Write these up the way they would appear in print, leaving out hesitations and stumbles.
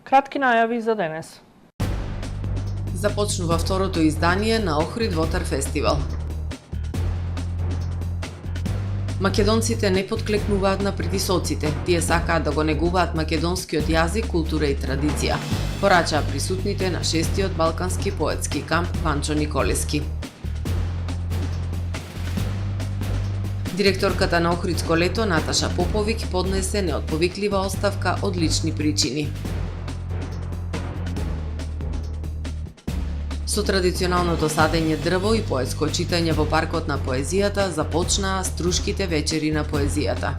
Кратки најави за денес. Започнува второто издание на Охрид Water Festival. Македонците не подклекнуваат на притисоците. Тие сакаат да го негуваат македонскиот јазик, култура и традиција, порачаа присутните на 6-тиот Балкански поетски камп Ванчо Николески. Директорката на Охридско лето Наташа Поповиќ поднесе неотповиклива оставка од лични причини. Со традиционалното садење дрво и поетско читање во паркот на поезијата започнаа Струшките вечери на поезијата.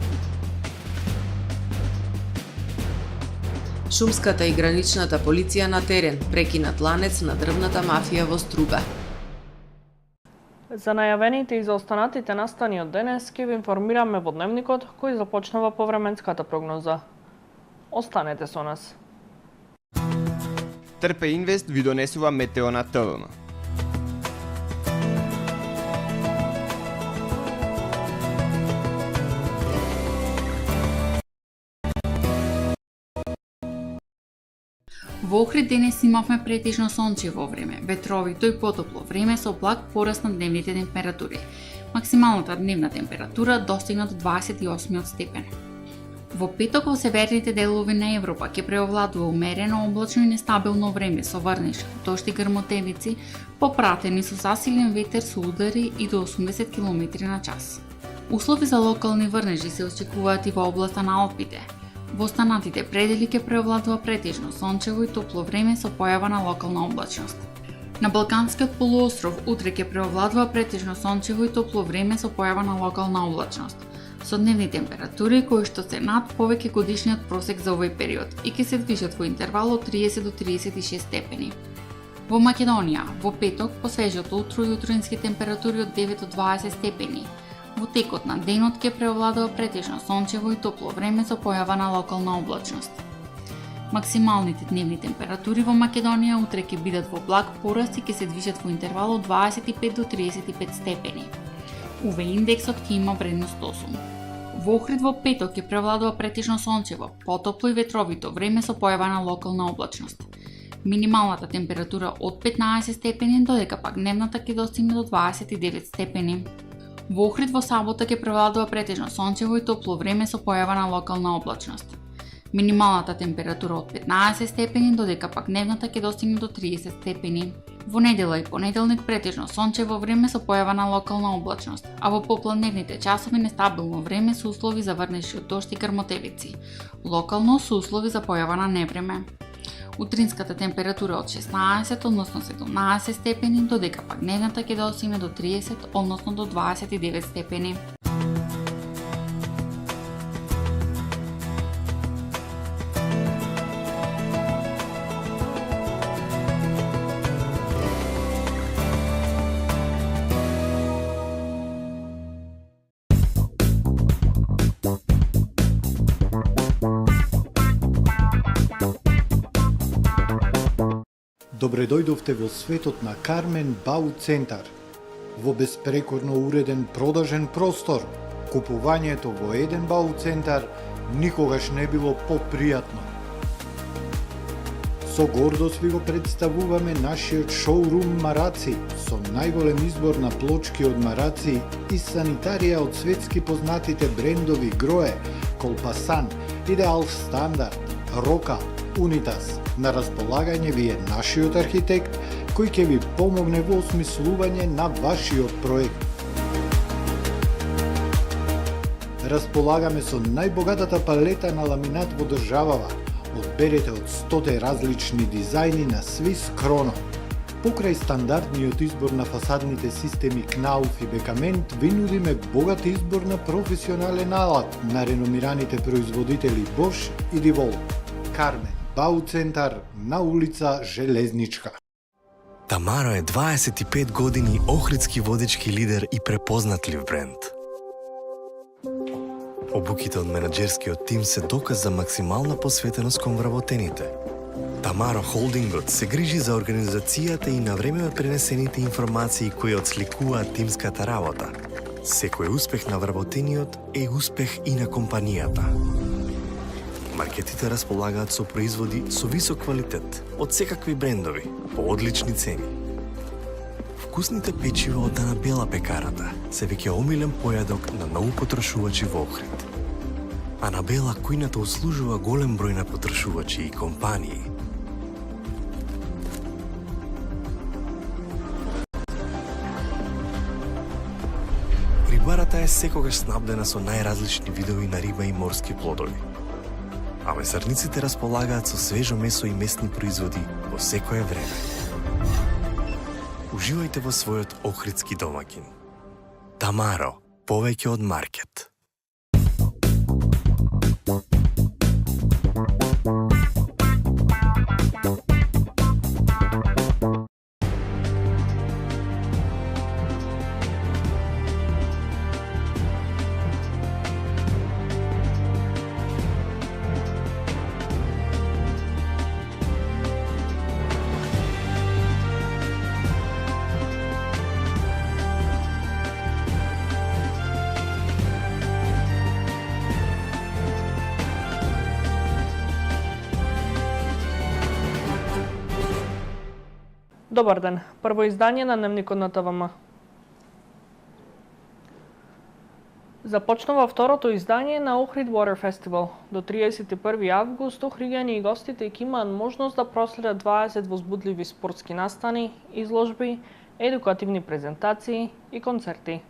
Шумската и граничната полиција на терен прекинат ланец на дрвната мафија во Струга. За најавените и за останатите настани од денес ќе ви информираме во дневникот кој започнува повременската прогноза. Останете со нас. Трпе Инвест ви донесува метео на ТВМ. Во Охрид денес имавме претежно сончево време, ветровито и потопло време со благ пораст на дневните температури. Максималната дневна температура достигна до 28 степен. Во петок во северните делови на Европа ќе преовладува умерено облачно и нестабилно време со врнеж, дожд и грмотевици, попратени со засилен ветер со удари и до 80 км на час. Услови за локални врнежи се очекуваат и во областа на Алпите. Во останатите предели ќе преовладува претежно сончево и топло време со појава на локална облачност. На Балканскиот полуостров утре ќе преовладува претежно сончево и топло време со појава на локална облачност, со дневни температури кои што се над повеќе годишниот просек за овој период и ќе се движат во интервал од 30 до 36 степени. Во Македонија, во петок, по свежото утро и утрински температури од 9 до 20 степени. Во текот на денот ќе преовладува претежно сончево и топло време со појава на локална облачност. Максималните дневни температури во Македонија утре ќе бидат во благ пораст и ќе се движат во интервал од 25 до 35 степени. УВ индексот ќе има вредност 8. Во Охрид во петок ќе превладува претежно сончево, потопло и ветровито време со појава на локална облачност. Минималната температура од 15 степени, додека пак дневната ќе достигне до 29 степени. Во Охрид во сабота ќе превладува претежно сончево и топло време со појава на локална облачност. Минималната температура од 15 степени, додека пак дневната ќе достигне до 30 степени. Во недела и понеделник претежно сончево време со појава на локална облачност, а во попладневните часови нестабилно време со услови за врнеши од дожд и грмотевици, локално со услови за појава на невреме. Утринската температура од 16, односно 17 степени, додека пак дневната ќе достигне до 30, односно до 29 степени. Добре дојдовте во светот на Кармен Бау Центар. Во беспрекорно уреден продажен простор, купувањето во еден Бау Центар никогаш не било попријатно. Со гордост ви го представуваме нашиот шоурум Мараци, со најголем избор на плочки од Мараци и санитарија од светски познатите брендови Грое, Колпасан, Идеал Стандард, Рока, Унитас. На располагање ви е нашиот архитект, кој ќе ви помогне во осмислување на вашиот проект. Располагаме со најбогатата палета на ламинат во државава. Одберете од 100 различни дизајни на Swiss Chrono. Покрај стандардниот избор на фасадните системи Knauf и Бекамент, ви нудиме богат избор на професионален алат на реномираните производители Bosch и DeWalt. Кармен Бау Центар на улица Железничка. Тамаро е 25 години охридски водички лидер и препознатлив бренд. Обуките од менаџерскиот тим се доказ за максимална посветеност кон вработените. Тамаро Холдингот се грижи за организацијата и навреме пренесените информации кои отсликуваат тимската работа. Секој успех на вработениот е успех и на компанијата. маркетите располагаат со производи со висок квалитет од секакви брендови по одлични цени. Вкусните печива од Анабела пекарата се веќе омилен појадок на многу потрошувачи во Охрид. Анабела кујната услужува голем број на потрошувачи и компании. Рибарата е секогаш снабдена со најразлични видови на риба и морски плодови. А месарниците располагаат со свежо месо и месни производи во секое време. Уживајте во својот охридски домаќин. Тамаро, повеќе од маркет. Добар ден, прво издание на Дневникот на ТВМ. Започнува второто издание на Охрид Water Festival. До 31 август охриѓани и гостите ќе имаат можност да проследат 20 возбудливи спортски настани, изложби, едукативни презентации и концерти.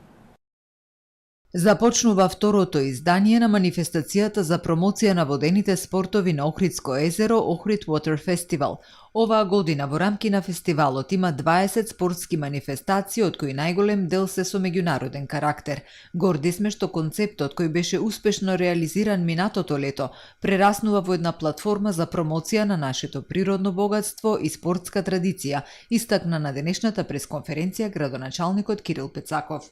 Започнува второто издание на манифестацијата за промоција на водените спортови на Охридско езеро Охрид Water Festival. Оваа година во рамки на фестивалот има 20 спортски манифестации, од кои најголем дел се со меѓународен карактер. Горди сме што концептот кој беше успешно реализиран минатото лето прераснува во една платформа за промоција на нашето природно богатство и спортска традиција, истакна на денешната пресконференција градоначалникот Кирил Пецаков.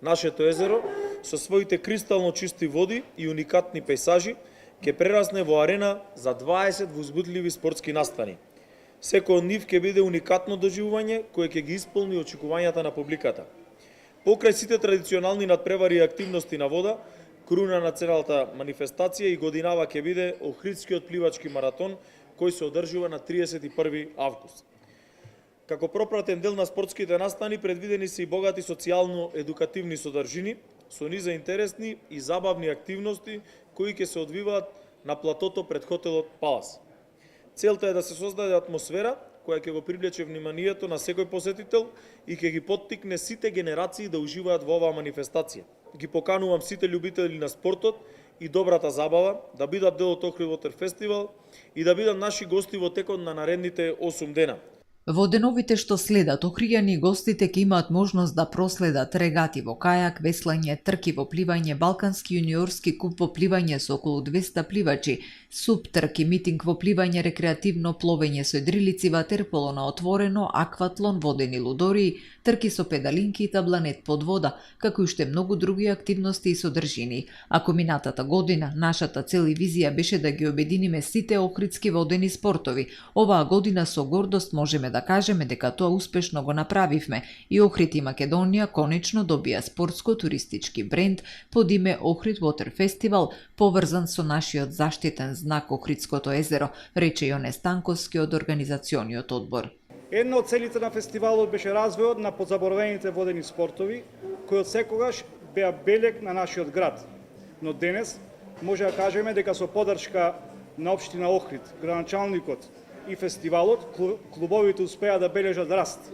Нашето езеро, со своите кристално чисти води и уникатни пейсажи, ќе прерасне во арена за 20 возбудливи спортски настани. Секој од нив ќе биде уникатно доживување кое ќе ги исполни очекувањата на публиката. Покрај сите традиционални надпревари и активности на вода, круна на целата манифестација и годинава ќе биде Охридскиот пливачки маратон, кој се одржува на 31 август. Како пропратен дел на спортските настани предвидени се и богати социјално-едукативни содржини, со низа интересни и забавни активности кои ќе се одвиваат на платото пред хотелот Палас. Целта е да се создаде атмосфера која ќе го привлече вниманието на секој посетител и ќе ги поттикне сите генерации да уживаат во оваа манифестација. Ги поканувам сите љубители на спортот и добрата забава да бидат дел од Охрид Water Festival и да бидат наши гости во текот на наредните 8 дена. Во деновите што следат, охриѓани и гостите ќе имаат можност да проследат регати во кајак, веслање, трки во пливање, балкански јуниорски куп во пливање со околу 200 пливачи, суп трки, митинг во пливање, рекреативно пловење со едрилици, ватерполо на отворено, акватлон, водени лудории, трки со педалинки и табланет под вода, како и уште многу други активности и содржини. Ако минатата година нашата цел и визија беше да ги обединиме сите охридски водени спортови, оваа година со гордост можеме да кажеме дека тоа успешно го направивме и Охрид и Македонија конечно добија спортско-туристички бренд под име Охрид Water Festival, поврзан со нашиот заштитен знак Охридското езеро, рече Јоне Станковски од организациониот одбор. Една од целите на фестивалот беше развојот на подзаборавените водени спортови, кои од секогаш беа белег на нашиот град. Но денес може да кажеме дека со поддршка на општина Охрид, градоначалникот и фестивалот, клубовите успеа да бележат раст.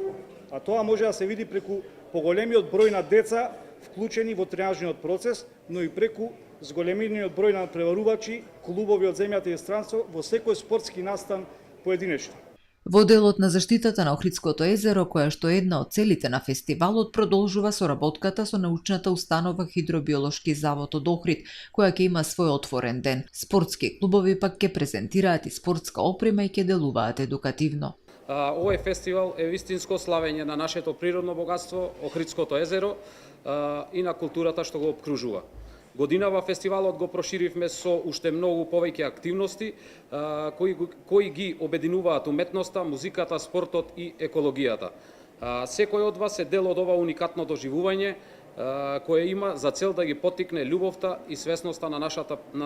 А тоа може да се види преку поголемиот број на деца вклучени во тренажниот процес, но и преку зголемениот број на преварувачи, клубови од земјата и странство во секој спортски настан поединечно. Во делот на заштитата на Охридското езеро, која што е една од целите на фестивалот, продолжува соработката со научната установа Хидробиолошки завод од Охрид, која ќе има свој отворен ден. Спортски клубови пак ќе презентираат и спортска опрема и ќе делуваат едукативно. Овој фестивал е вистинско славење на нашето природно богатство, Охридското езеро и на културата што го обкружува. Годинава фестивалот го проширивме со уште многу повеќе активности кои ги обединуваат уметноста, музиката, спортот и екологијата. Секој од вас е дел од ова уникатно доживување која има за цел да ги поттикне љубовта и свесноста на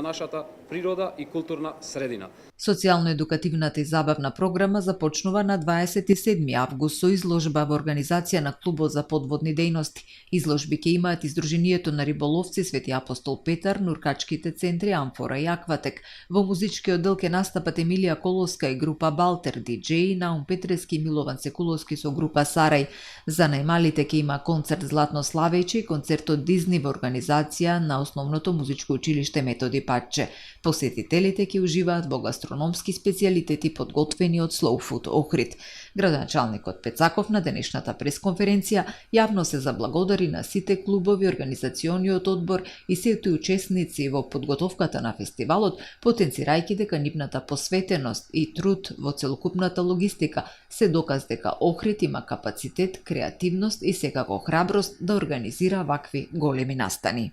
нашата природа и културна средина. Социјално-едукативната и забавна програма започнува на 27 август со изложба во организација на Клубот за подводни дејности. Изложби ќе имаат издруженијето на риболовци Свети Апостол Петар, нуркачките центри Амфора и Акватек. Во музичкиот дел ќе настапат Емилија Колоска и група Балтер, диџеи Наум Петрески и Милован Секуловски со група Сарај. За најмалите ќе има концерт Златно Славејче и концертот Дизни во организација на Основното музичко училиште Методи Патче. Посетителите ќе уживаат во гастрономски специјалитети подготвени од Slow Food Охрид. Градоначалникот Пецаков на денешната пресконференција јавно се заблагодари на сите клубови, организациониот одбор и сите учесници во подготовката на фестивалот, потенцирајќи дека нивната посветеност и труд во целокупната логистика се доказ дека Охрид има капацитет, креативност и секако храброст да организира вакви големи настани.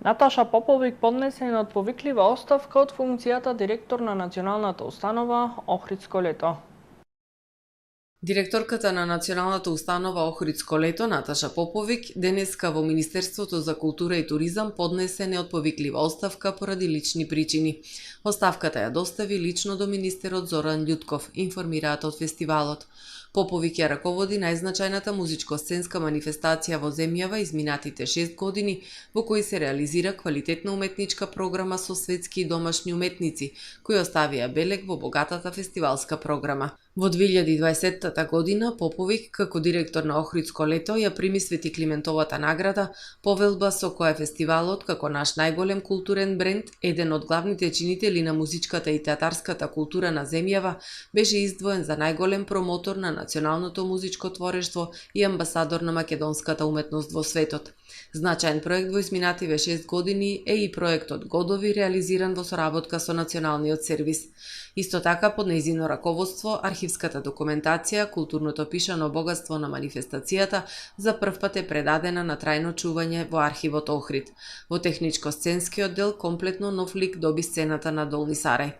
Наташа Поповик поднесе неотповиклива оставка од функцијата директор на националната установа Охридско лето. Директорката на Националната установа Охридско лето, Наташа Поповик, денеска во Министерството за култура и туризам поднесе неотповиклива оставка поради лични причини. Оставката ја достави лично до министерот Зоран Љутков, информираат од фестивалот. Поповик ја раководи најзначајната музичко-сценска манифестација во земјава изминатите 6 години, во кои се реализира квалитетна уметничка програма со светски и домашни уметници, кои оставија белег во богатата фестивалска програма. Во 2020 година Поповик, како директор на Охридско лето, ја прими Свети Климентовата награда, повелба со која фестивалот, како наш најголем културен бренд, еден од главните чинители на музичката и театарската култура на земјава, беше издвоен за најголем промотор на националното музичко творештво и амбасадор на македонската уметност во светот. Значаен проект во изминативе 6 години е и проектот Годови, реализиран во соработка со Националниот сервис. Исто така, под нејзино раководство, архивската документација, културното пишано богатство на манифестацијата за прв пат е предадена на трајно чување во архивот Охрид. Во техничко-сценскиот дел комплетно нов лик доби сцената на Долни Сарај.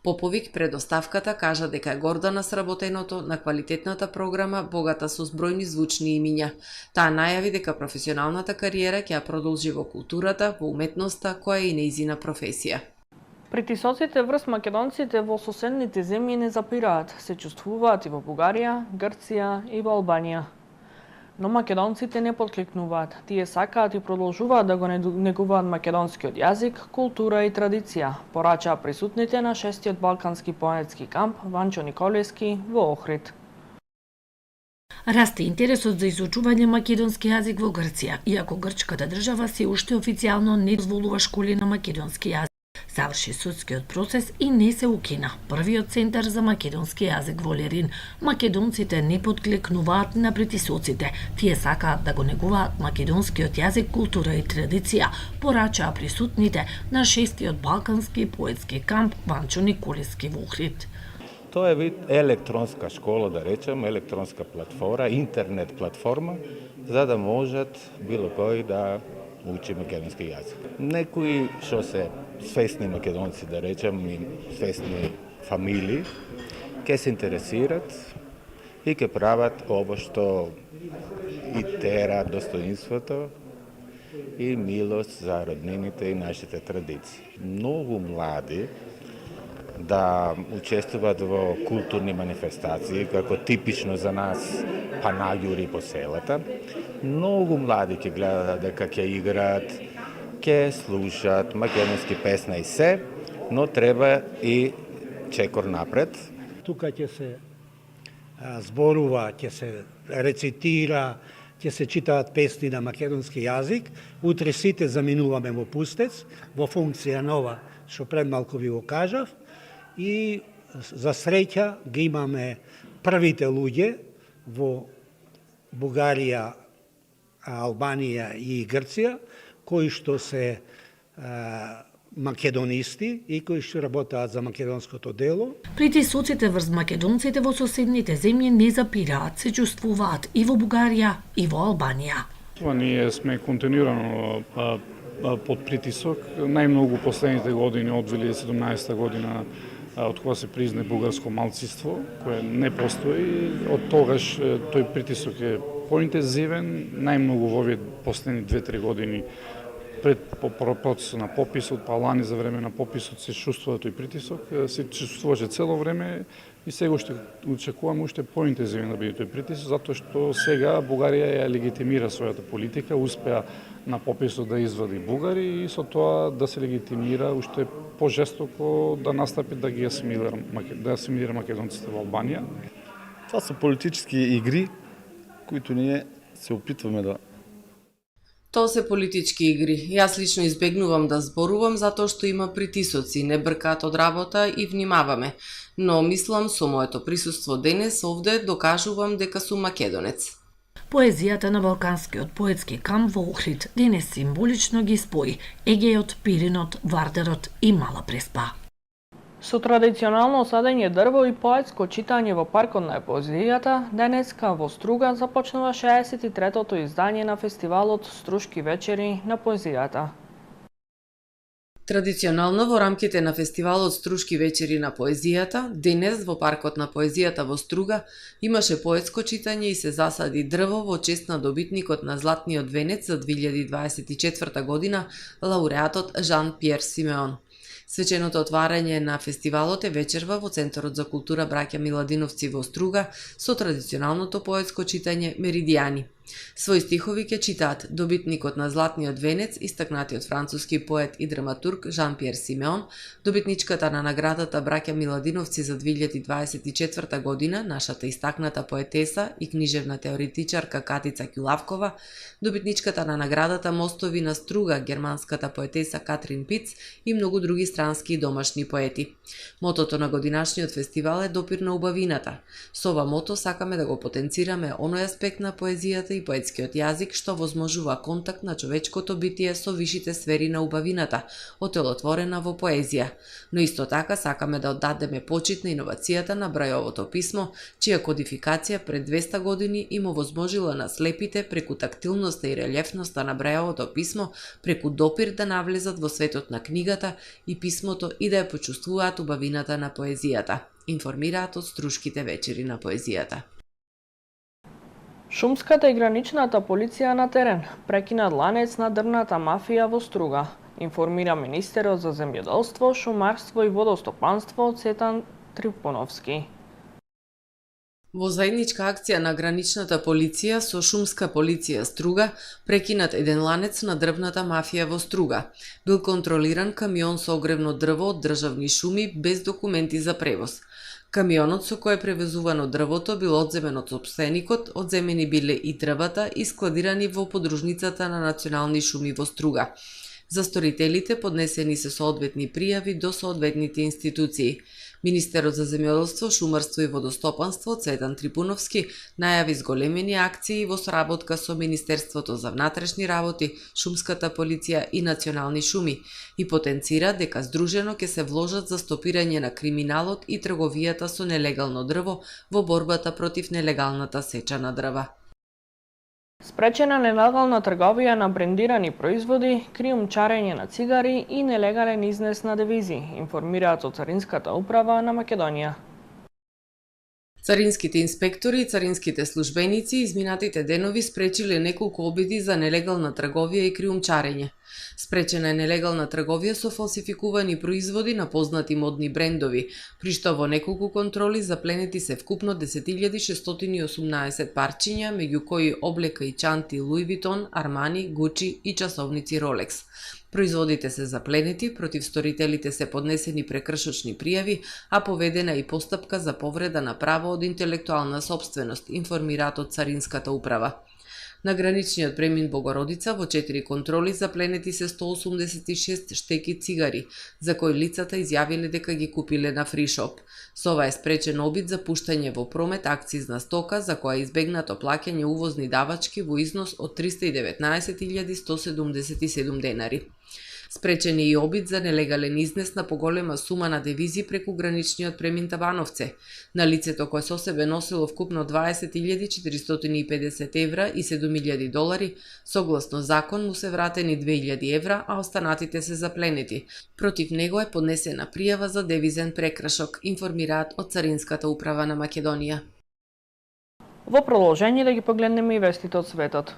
Поповик пред оставката кажа дека е горда на сработеното на квалитетната програма, богата со збројни звучни имиња. Таа најави дека професионалната кариера ќе ја продолжи во културата, во уметноста, која е и нејзина професија. Притисоците врз македонците во соседните земји не запираат, се чувствуваат и во Бугарија, Грција и во Албанија. Но македонците не подкликнуваат. Тие сакаат и продолжуваат да го негуваат македонскиот јазик, култура и традиција, порачаа присутните на 6-тиот балкански поетски камп Ванчо Николевски во Охрид. Расте интересот за изучување македонски јазик во Грција, иако грчката држава се уште официјално не дозволува школи на македонски јазик. Заврши судскиот процес и не се укина првиот центар за македонски јазик во Лерин. Македонците не подкликнуваат на притисоците. Тие сакаат да го негуваат македонскиот јазик, култура и традиција, порачаа присутните на 6-тиот балкански поетски камп Ванчо Николевски во Охрид. Тоа е вид електронска школа, да речем, електронска платформа, интернет платформа, за да можат било кој да учи македонски јазик. Некои што се свесни македонци, да речем, и свесни фамилии, ќе се интересират и ќе прават ово што и тера достоинството и милост за роднините и нашите традиции. Многу млади да учествуваат во културни манифестации, како типично за нас панаѓури по селата. Многу млади ќе гледаат дека ќе играат, ќе слушаат македонски песна и се, но треба и чекор напред. Тука ќе се зборува, ќе се рецитира, ќе се читаат песни на македонски јазик. Утре сите заминуваме во Пустец, во функција нова, што пред малку ви го кажав. И за среќа ги имаме првите луѓе во Бугарија, Албанија и Грција, кои што се македонисти и кои што работаат за македонското дело. Притисоците врз македонците во соседните земји не запираат, се чувствуваат и во Бугарија и во Албанија. Ние сме континуирано под притисок, најмногу последните години од 2017 година, од кога се призна бугарско малцинство, кое не постои, од тогаш тој притисок е поинтензивен, најмногу во овие последни 2-3 години пред процесот на пописот, па лани за време на пописот се чувствува тој притисок, се чувствуваше цело време и сега уште очекуваме уште поинтензивен да биде тој притисок, затоа што сега Бугарија ја легитимира својата политика, успеа на пописот да извади бугари и со тоа да се легитимира уште пожестоко да настапи да ги асимилира македонците во Албанија. Това се политички игри, които ние се опитваме да... Тоа се политички игри. Јас лично избегнувам да зборувам затоа што има притисоци, не бркаат од работа и внимаваме. Но мислам со моето присуство денес овде докажувам дека сум македонец. Поезијата на Балканскиот поетски камп во Охрид денес символично ги спои Егејот, Пиринот, Вардерот и Мала Преспа. Со традиционално садење дрво и поетско читање во паркот на поезијата, денеска во Струга започнува 63-тото издание на фестивалот Струшки вечери на поезијата. Традиционално во рамките на фестивалот Струшки вечери на поезијата, денес во паркот на поезијата во Струга имаше поетско читање и се засади дрво во чест на добитникот на Златниот венец за 2024 година, лауреатот Жан Пјер Симеон. Свеченото отварање на фестивалот е вечерва во Центарот за култура Браќа Миладиновци во Струга со традиционалното поетско читање Меридијани. Свои стихови ќе читаат добитникот на Златниот венец, истакнатиот француски поет и драматург Жан Пјер Симеон, добитничката на наградата Браќа Миладиновци за 2024 година, нашата истакната поетеса и книжевна теоретичарка Катица Ќулавкова, добитничката на наградата Мостови на Струга, германската поетеса Катрин Пиц и многу други странски и домашни поети. Мотото на годинашниот фестивал е допир на убавината. Со ова мото сакаме да го потенцираме оној аспект на поезијата и поетскиот јазик што возможува контакт на човечкото битие со вишите сфери на убавината, отелотворена во поезија. Но исто така сакаме да оддадеме почит на иновацијата на Брајовото писмо, чија кодификација пред 200 години им овозможила на слепите преку тактилноста и релјефноста на Брајовото писмо, преку допир да навлезат во светот на книгата и писмото и да ја почувствуваат убавината на поезијата, информираат од Струшките вечери на поезијата. Шумската и граничната полиција на терен прекинат ланец на дрвната мафија во Струга, информира министерот за земјоделство, шумарство и водостопанство Цветан Трипуновски. Во заедничка акција на граничната полиција со Шумска полиција Струга прекинат еден ланец на дрвната мафија во Струга. Бил контролиран камион со огревно дрво од државни шуми без документи за превоз. Камионот со кој е превезувано дрвото бил одземен од сопственикот, одземени биле и дрвата и складирани во подружницата на Национални шуми во Струга. За сторителите поднесени се соодветни пријави до соодветните институции. Министерот за земјоделство, шумарство и водостопанство Цветан Трипуновски најави зголемени акции во соработка со Министерството за внатрешни работи, Шумската полиција и Национални шуми и потенцира дека здружено ќе се вложат за стопирање на криминалот и трговијата со нелегално дрво во борбата против нелегалната сеча на дрва. Спречена нелегална трговија на брендирани производи, криумчарење на цигари и нелегален изнес на девизи, информираат од Царинската управа на Македонија. Царинските инспектори и царинските службеници изминатите денови спречиле неколку обиди за нелегална трговија и криумчарење. Спречена е нелегална трговија со фалсификувани производи на познати модни брендови, при што во неколку контроли запленети се вкупно 10.618 парчиња, меѓу кои облека и чанти Луи Витон, Армани, Гучи и часовници Ролекс. Производите се запленети, против сторителите се поднесени прекршочни пријави, а поведена и постапка за повреда на право од интелектуална сопственост, информираат од Царинската управа. На граничниот премин Богородица во 4 контроли запленети се 186 штеки цигари, за кои лицата изјавиле дека ги купиле на фришоп. Со ова е спречен обид за пуштање во промет акцизна стока за која е избегнато плаќање увозни давачки во износ од 319.177 денари. Спречен е и обид за нелегален изнес на поголема сума на девизи преку граничниот премин Табановце. На лицето кое со себе носило вкупно 20.450 евра и $7.000, согласно закон му се вратени 2.000 евра, а останатите се запленети. Против него е поднесена пријава за девизен прекршок, информираат од Царинската управа на Македонија. Во продолжение да ги погледнеме и вестите од светот.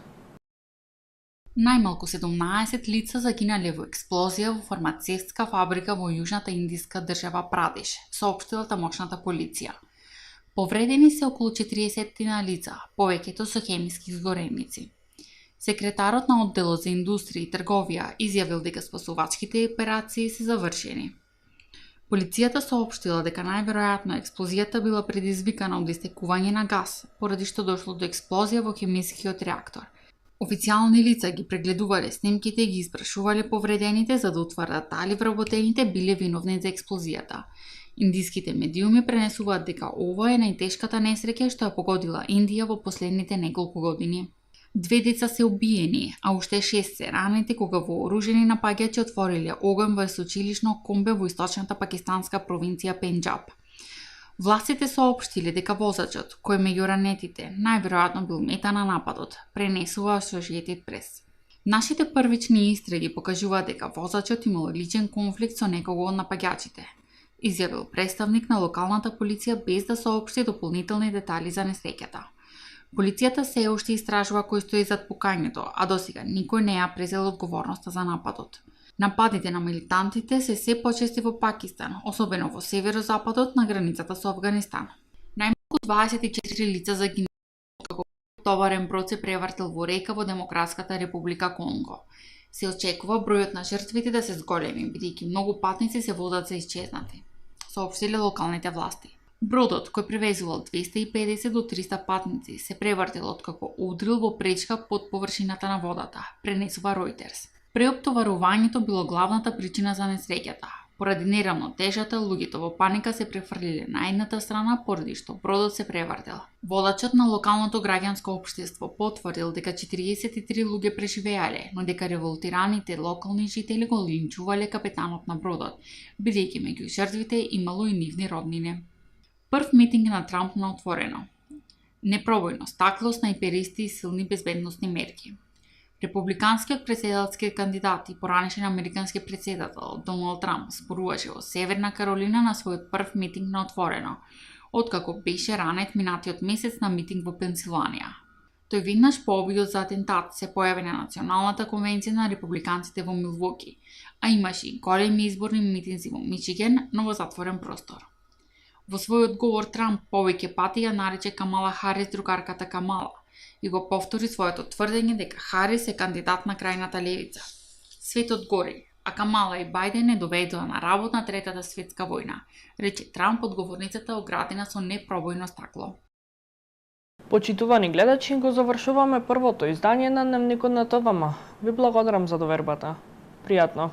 Најмалку 17 лица загинале во експлозија во фармацевтска фабрика во јужната индиска држава Прадеш, соопштила тамошната полиција. Повредени се околу 40 лица, повеќето со хемиски изгореници. Секретарот на одделот за индустрија и трговија изјавил дека спасувачките операции се завршени. Полицијата соопштила дека најверојатно експлозијата била предизвикана од истекување на газ, поради што дошло до експлозија во хемискиот реактор. Официјални лица ги прегледувале снимките и ги испрашувале повредените за да утврдат дали вработените биле виновни за експлозијата. Индиските медиуми пренесуваат дека ова е најтешката несреќа што ја погодила Индија во последните неколку години. 2 деца се убиени, а уште 6 се ранети кога вооружени напаѓачи отвориле оган во училишно комбе во источната пакистанска провинција Пенџаб. Властите соопштиле дека возачот, кој меѓу ранетите најверојатно бил мета на нападот, пренесува Associated Press. Нашите првични истраги покажуваат дека возачот имал личен конфликт со некого од напаѓачите, изјавил представник на локалната полиција без да соопшти дополнителни детали за несреќата. Полицијата се уште истражува кој стои зад пукањето, а досега никој не ја презел одговорноста за нападот. Нападите на милитантите се почести во Пакистан, особено во северозападот на границата со Афганистан. Најмалку 24 лица загинале како товарен брод се превртел во река во Демократската република Конго. Се очекува бројот на жртвите да се зголеми, бидејќи многу патници се водат за исчезнати, соопштиле локалните власти. Бродот, кој превезувал 250 до 300 патници, се превртел откако удрил во пречка под површината на водата, пренесува Reuters. Преоптоварувањето било главната причина за несреќата. Поради неравнотежата, луѓето во паника се префрлиле на едната страна поради што бродот се превртел. Водачот на локалното граѓанско општество потврдил дека 43 луѓе преживеале, но дека револтираните локални жители го линчувале капетанот на бродот, бидејќи меѓу жртвите имало и нивни роднини. Прв митинг на Трамп на отворено. Непробојно стакло, снайперисти и силни безбедносни мерки. Републиканскиот претседателски кандидат и поранешен американски претседател Доналд Трамп зборуваше во Северна Каролина на својот прв митинг на отворено, откако беше ранет минатиот месец на митинг во Пенсилванија. Тој веднаш по обидот за атентат се појави на Националната конвенција на републиканците во Милвоки, а имаше и големи изборни митинзи во Мичиген, но во затворен простор. Во својот говор Трамп повеќе пати ја нарече Камала Харис другарката Камала и го повтори своето тврдење дека Харис е кандидат на крајната левица. Светот гори, а Камала и Бајден не доведоа на работ на Третата светска војна, рече Трамп од говорницата оградена со непробојно стакло. Почитувани гледачи, го завршуваме првото издание на Дневникот на ТВМ. Ви благодарам за довербата. Пријатно!